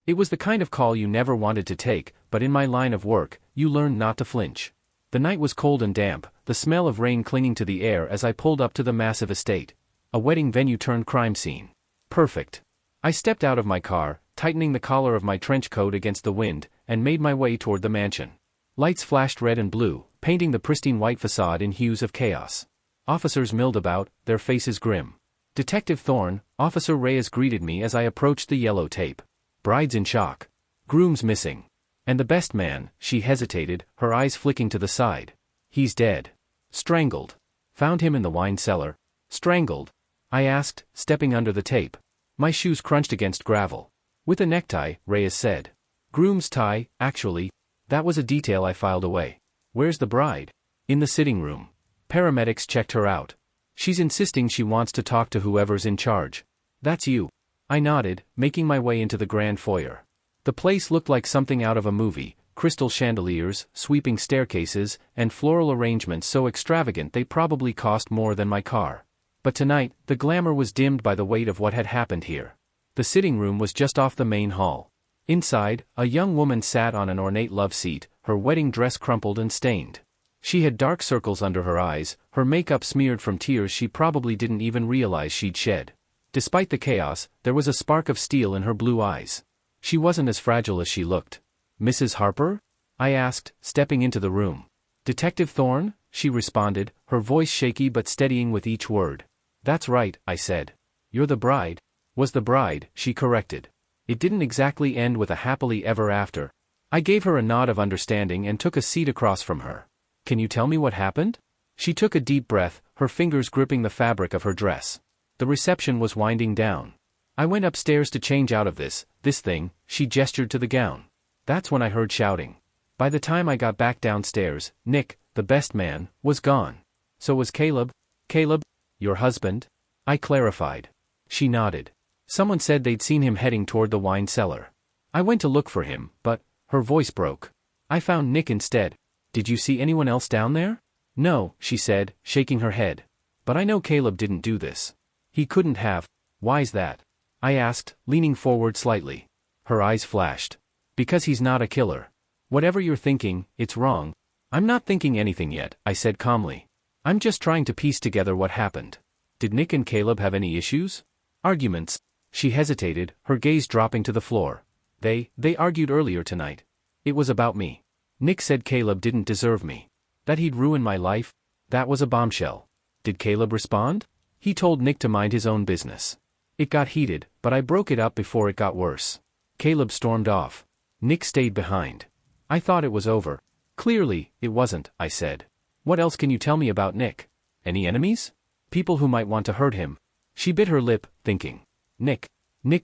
It was the kind of call you never wanted to take, but in my line of work, you learned not to flinch. The night was cold and damp, the smell of rain clinging to the air as I pulled up to the massive estate. A wedding venue turned crime scene. Perfect. I stepped out of my car, tightening the collar of my trench coat against the wind, and made my way toward the mansion. Lights flashed red and blue, painting the pristine white facade in hues of chaos. Officers milled about, their faces grim. Detective Thorne, Officer Reyes greeted me as I approached the yellow tape. Bride's in shock. Groom's missing. And the best man, she hesitated, her eyes flicking to the side. He's dead. Strangled. Found him in the wine cellar. Strangled? I asked, stepping under the tape. My shoes crunched against gravel. With a necktie, Reyes said. Groom's tie, actually. That was a detail I filed away. Where's the bride? In the sitting room. Paramedics checked her out. She's insisting she wants to talk to whoever's in charge. That's you. I nodded, making my way into the grand foyer. The place looked like something out of a movie, crystal chandeliers, sweeping staircases, and floral arrangements so extravagant they probably cost more than my car. But tonight, the glamour was dimmed by the weight of what had happened here. The sitting room was just off the main hall. Inside, a young woman sat on an ornate love seat, her wedding dress crumpled and stained. She had dark circles under her eyes, her makeup smeared from tears she probably didn't even realize she'd shed. Despite the chaos, there was a spark of steel in her blue eyes. She wasn't as fragile as she looked. Mrs. Harper? I asked, stepping into the room. Detective Thorne? She responded, her voice shaky but steadying with each word. That's right, I said. You're the bride. Was the bride, she corrected. It didn't exactly end with a happily ever after. I gave her a nod of understanding and took a seat across from her. Can you tell me what happened? She took a deep breath, her fingers gripping the fabric of her dress. The reception was winding down. I went upstairs to change out of this thing, she gestured to the gown. That's when I heard shouting. By the time I got back downstairs, Nick, the best man, was gone. So was Caleb. Caleb? Your husband? I clarified. She nodded. Someone said they'd seen him heading toward the wine cellar. I went to look for him, but, her voice broke. I found Nick instead. Did you see anyone else down there? No, she said, shaking her head. But I know Caleb didn't do this. He couldn't have. Why's that? I asked, leaning forward slightly. Her eyes flashed. Because he's not a killer. Whatever you're thinking, it's wrong. I'm not thinking anything yet, I said calmly. I'm just trying to piece together what happened. Did Nick and Caleb have any issues? Arguments. She hesitated, her gaze dropping to the floor. They argued earlier tonight. It was about me. Nick said Caleb didn't deserve me. That he'd ruin my life? That was a bombshell. Did Caleb respond? He told Nick to mind his own business. It got heated, but I broke it up before it got worse. Caleb stormed off. Nick stayed behind. I thought it was over. Clearly, it wasn't, I said. What else can you tell me about Nick? Any enemies? People who might want to hurt him? She bit her lip, thinking. Nick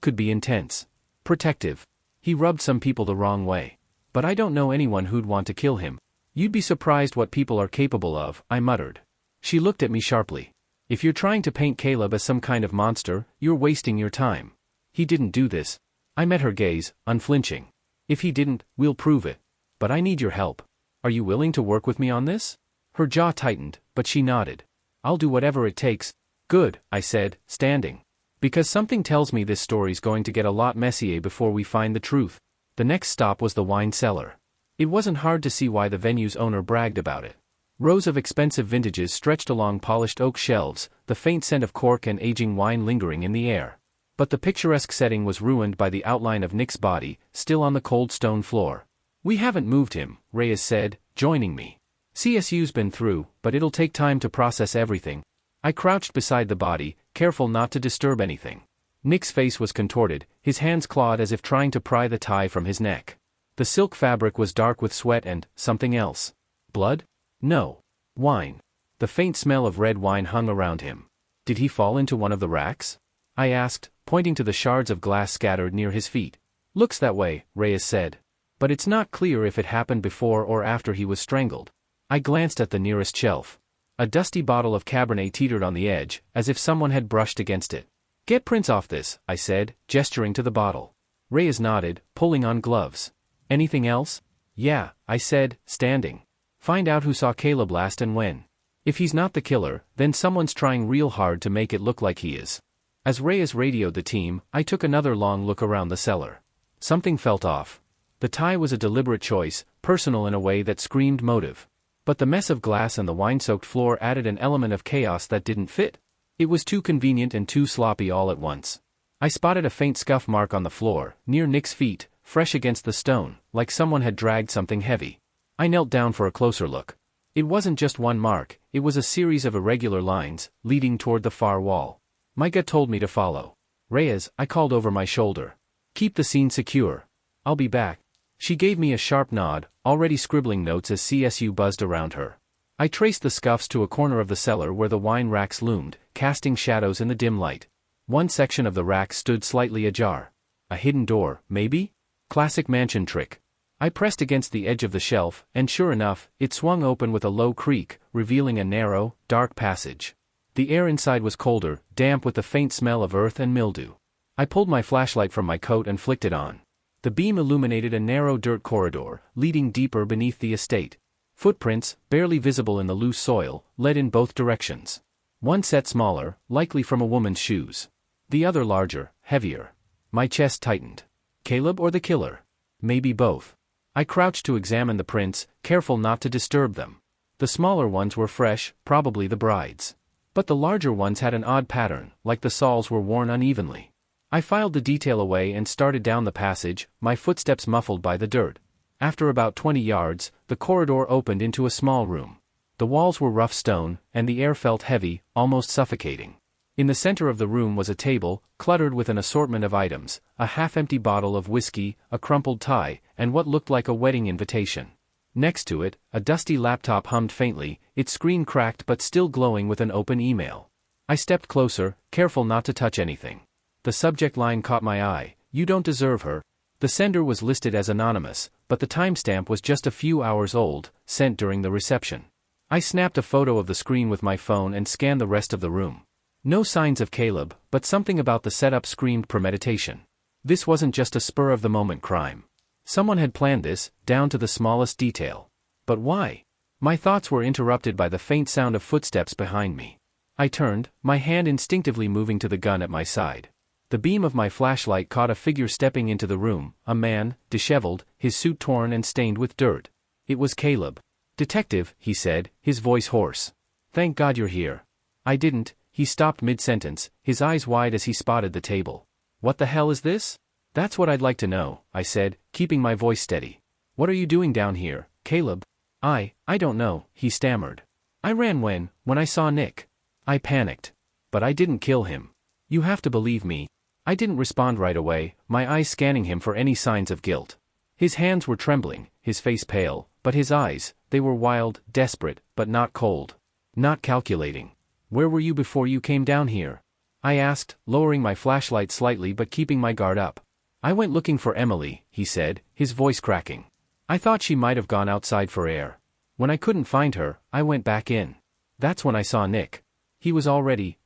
could be intense. Protective. He rubbed some people the wrong way. But I don't know anyone who'd want to kill him. You'd be surprised what people are capable of, I muttered. She looked at me sharply. If you're trying to paint Caleb as some kind of monster, you're wasting your time. He didn't do this. I met her gaze, unflinching. If he didn't, we'll prove it. But I need your help. Are you willing to work with me on this? Her jaw tightened, but she nodded. I'll do whatever it takes. Good, I said, standing. Because something tells me this story's going to get a lot messier before we find the truth. The next stop was the wine cellar. It wasn't hard to see why the venue's owner bragged about it. Rows of expensive vintages stretched along polished oak shelves, the faint scent of cork and aging wine lingering in the air. But the picturesque setting was ruined by the outline of Nick's body, still on the cold stone floor. We haven't moved him, Reyes said, joining me. CSU's been through, but it'll take time to process everything. I crouched beside the body, careful not to disturb anything. Nick's face was contorted, his hands clawed as if trying to pry the tie from his neck. The silk fabric was dark with sweat and something else. Blood? No. Wine. The faint smell of red wine hung around him. Did he fall into one of the racks? I asked, pointing to the shards of glass scattered near his feet. Looks that way, Reyes said. But it's not clear if it happened before or after he was strangled. I glanced at the nearest shelf. A dusty bottle of Cabernet teetered on the edge, as if someone had brushed against it. Get prints off this, I said, gesturing to the bottle. Reyes nodded, pulling on gloves. Anything else? Yeah, I said, standing. Find out who saw Caleb last and when. If he's not the killer, then someone's trying real hard to make it look like he is. As Reyes radioed the team, I took another long look around the cellar. Something felt off. The tie was a deliberate choice, personal in a way that screamed motive. But the mess of glass and the wine-soaked floor added an element of chaos that didn't fit. It was too convenient and too sloppy all at once. I spotted a faint scuff mark on the floor, near Nick's feet, fresh against the stone, like someone had dragged something heavy. I knelt down for a closer look. It wasn't just one mark, it was a series of irregular lines, leading toward the far wall. My gut told me to follow. "Reyes," I called over my shoulder. "Keep the scene secure. I'll be back." She gave me a sharp nod, already scribbling notes as CSU buzzed around her. I traced the scuffs to a corner of the cellar where the wine racks loomed, casting shadows in the dim light. One section of the rack stood slightly ajar. A hidden door, maybe? Classic mansion trick. I pressed against the edge of the shelf, and sure enough, it swung open with a low creak, revealing a narrow, dark passage. The air inside was colder, damp with the faint smell of earth and mildew. I pulled my flashlight from my coat and flicked it on. The beam illuminated a narrow dirt corridor, leading deeper beneath the estate. Footprints, barely visible in the loose soil, led in both directions. One set smaller, likely from a woman's shoes. The other larger, heavier. My chest tightened. Caleb or the killer? Maybe both. I crouched to examine the prints, careful not to disturb them. The smaller ones were fresh, probably the bride's. But the larger ones had an odd pattern, like the soles were worn unevenly. I filed the detail away and started down the passage, my footsteps muffled by the dirt. After about 20 yards, the corridor opened into a small room. The walls were rough stone, and the air felt heavy, almost suffocating. In the center of the room was a table, cluttered with an assortment of items, a half-empty bottle of whiskey, a crumpled tie, and what looked like a wedding invitation. Next to it, a dusty laptop hummed faintly, its screen cracked but still glowing with an open email. I stepped closer, careful not to touch anything. The subject line caught my eye: "You don't deserve her." The sender was listed as anonymous, but the timestamp was just a few hours old, sent during the reception. I snapped a photo of the screen with my phone and scanned the rest of the room. No signs of Caleb, but something about the setup screamed premeditation. This wasn't just a spur-of-the-moment crime. Someone had planned this, down to the smallest detail. But why? My thoughts were interrupted by the faint sound of footsteps behind me. I turned, my hand instinctively moving to the gun at my side. The beam of my flashlight caught a figure stepping into the room, a man, disheveled, his suit torn and stained with dirt. It was Caleb. "Detective," he said, his voice hoarse. "Thank God you're here." I didn't. He stopped mid-sentence, his eyes wide as he spotted the table. "What the hell is this?" "That's what I'd like to know," I said, keeping my voice steady. "What are you doing down here, Caleb?" I don't know," he stammered. "I ran when I saw Nick. I panicked. But I didn't kill him. You have to believe me." I didn't respond right away, my eyes scanning him for any signs of guilt. His hands were trembling, his face pale, but his eyes, they were wild, desperate, but not cold. Not calculating. "Where were you before you came down here?" I asked, lowering my flashlight slightly but keeping my guard up. "I went looking for Emily," he said, his voice cracking. "I thought she might have gone outside for air. When I couldn't find her, I went back in. That's when I saw Nick. He was already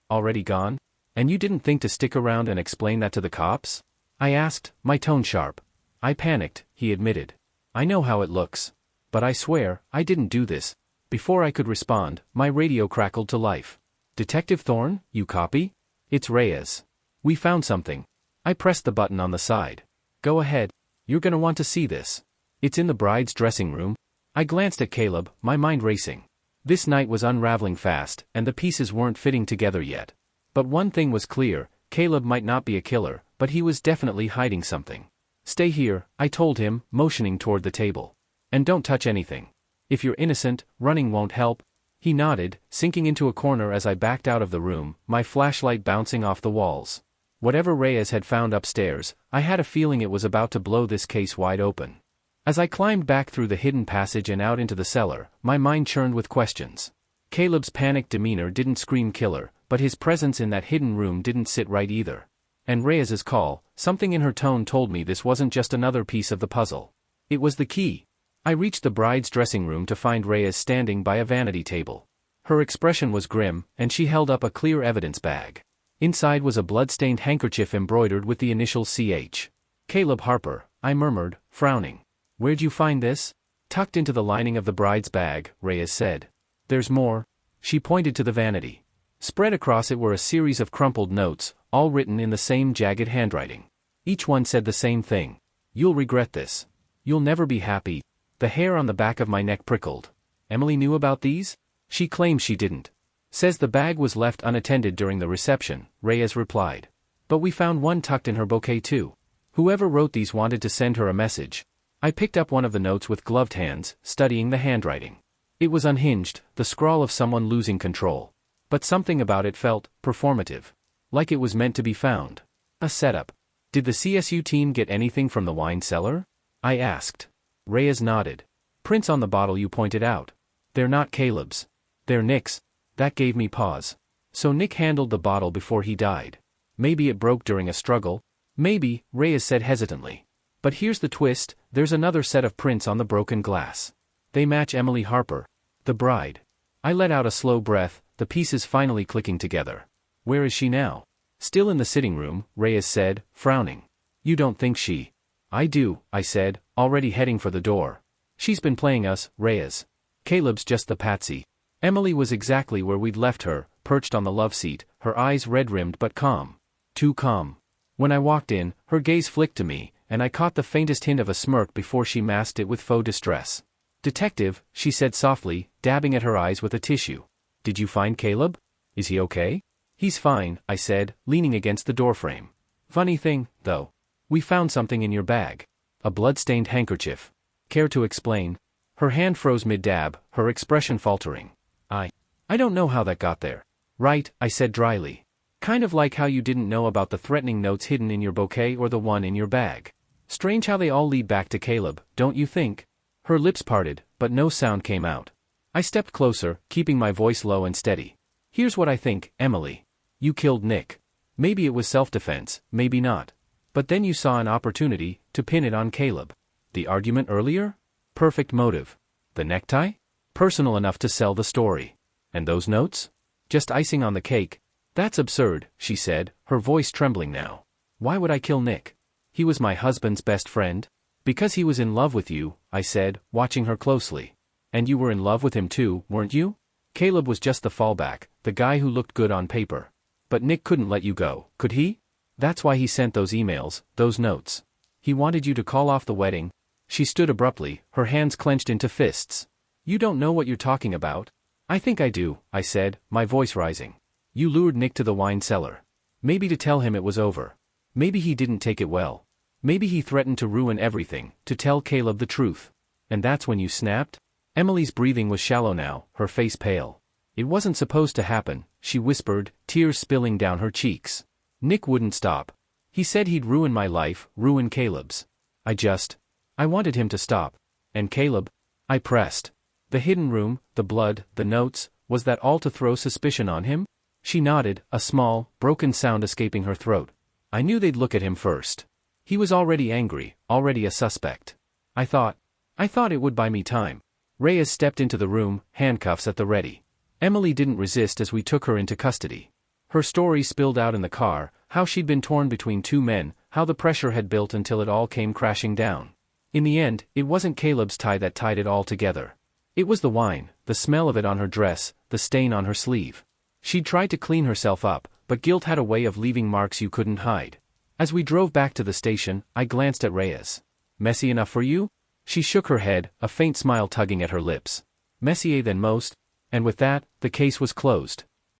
gone? And you didn't think to stick around and explain that to the cops?" I asked, my tone sharp. "I panicked," he admitted. "I know how it looks. But I swear, I didn't do this." Before I could respond, my radio crackled to life. "Detective Thorne, you copy? It's Reyes. We found something." I pressed the button on the side. "Go ahead. You're gonna want to see this. It's in the bride's dressing room." I glanced at Caleb, my mind racing. This night was unraveling fast, and the pieces weren't fitting together yet. But one thing was clear: Caleb might not be a killer, but he was definitely hiding something. "Stay here," I told him, motioning toward the table. "And don't touch anything. If you're innocent, running won't help." He nodded, sinking into a corner as I backed out of the room, my flashlight bouncing off the walls. Whatever Reyes had found upstairs, I had a feeling it was about to blow this case wide open. As I climbed back through the hidden passage and out into the cellar, my mind churned with questions. Caleb's panicked demeanor didn't scream killer, but his presence in that hidden room didn't sit right either. And Reyes's call, something in her tone told me this wasn't just another piece of the puzzle. It was the key. I reached the bride's dressing room to find Reyes standing by a vanity table. Her expression was grim, and she held up a clear evidence bag. Inside was a blood-stained handkerchief embroidered with the initial CH. "Caleb Harper," I murmured, frowning. "Where'd you find this?" "Tucked into the lining of the bride's bag," Reyes said. "There's more." She pointed to the vanity. Spread across it were a series of crumpled notes, all written in the same jagged handwriting. Each one said the same thing. You'll regret this. You'll never be happy. The hair on the back of my neck prickled. Emily knew about these? She claims she didn't. Says the bag was left unattended during the reception, Reyes replied. But we found one tucked in her bouquet too. Whoever wrote these wanted to send her a message. I picked up one of the notes with gloved hands, studying the handwriting. It was unhinged, the scrawl of someone losing control. But something about it felt performative. Like it was meant to be found. A setup. Did the CSU team get anything from the wine cellar? I asked. Reyes nodded. Prints on the bottle you pointed out. They're not Caleb's. They're Nick's. That gave me pause. So Nick handled the bottle before he died. Maybe it broke during a struggle. Maybe, Reyes said hesitantly. But here's the twist, there's another set of prints on the broken glass. They match Emily Harper, the bride. I let out a slow breath, the pieces finally clicking together. Where is she now? Still in the sitting room, Reyes said, frowning. You don't think she... I do, I said, already heading for the door. She's been playing us, Reyes. Caleb's just the patsy. Emily was exactly where we'd left her, perched on the love seat, her eyes red-rimmed but calm. Too calm. When I walked in, her gaze flicked to me, and I caught the faintest hint of a smirk before she masked it with faux distress. Detective, she said softly, dabbing at her eyes with a tissue. Did you find Caleb? Is he okay? He's fine, I said, leaning against the doorframe. Funny thing, though. We found something in your bag. A blood-stained handkerchief. Care to explain? Her hand froze mid-dab, her expression faltering. I don't know how that got there. Right, I said dryly. Kind of like how you didn't know about the threatening notes hidden in your bouquet or the one in your bag. Strange how they all lead back to Caleb, don't you think? Her lips parted, but no sound came out. I stepped closer, keeping my voice low and steady. Here's what I think, Emily. You killed Nick. Maybe it was self-defense, maybe not. But then you saw an opportunity to pin it on Caleb. The argument earlier? Perfect motive. The necktie? Personal enough to sell the story. And those notes? Just icing on the cake. That's absurd, she said, her voice trembling now. Why would I kill Nick? He was my husband's best friend. Because he was in love with you, I said, watching her closely. And you were in love with him too, weren't you? Caleb was just the fallback, the guy who looked good on paper. But Nick couldn't let you go, could he? That's why he sent those emails, those notes. He wanted you to call off the wedding. She stood abruptly, her hands clenched into fists. You don't know what you're talking about? I think I do, I said, my voice rising. You lured Nick to the wine cellar. Maybe to tell him it was over. Maybe he didn't take it well. Maybe he threatened to ruin everything, to tell Caleb the truth. And that's when you snapped? Emily's breathing was shallow now, her face pale. It wasn't supposed to happen, she whispered, tears spilling down her cheeks. Nick wouldn't stop. He said he'd ruin my life, ruin Caleb's. I wanted him to stop. And Caleb? I pressed. The hidden room, the blood, the notes, was that all to throw suspicion on him? She nodded, a small, broken sound escaping her throat. I knew they'd look at him first. He was already angry, already a suspect. I thought it would buy me time. Reyes stepped into the room, handcuffs at the ready. Emily didn't resist as we took her into custody. Her story spilled out in the car, how she'd been torn between two men, how the pressure had built until it all came crashing down. In the end, it wasn't Caleb's tie that tied it all together. It was the wine, the smell of it on her dress, the stain on her sleeve. She'd tried to clean herself up, but guilt had a way of leaving marks you couldn't hide. As we drove back to the station, I glanced at Reyes. Messy enough for you? She shook her head, a faint smile tugging at her lips. Messier than most. And with that, the case was closed.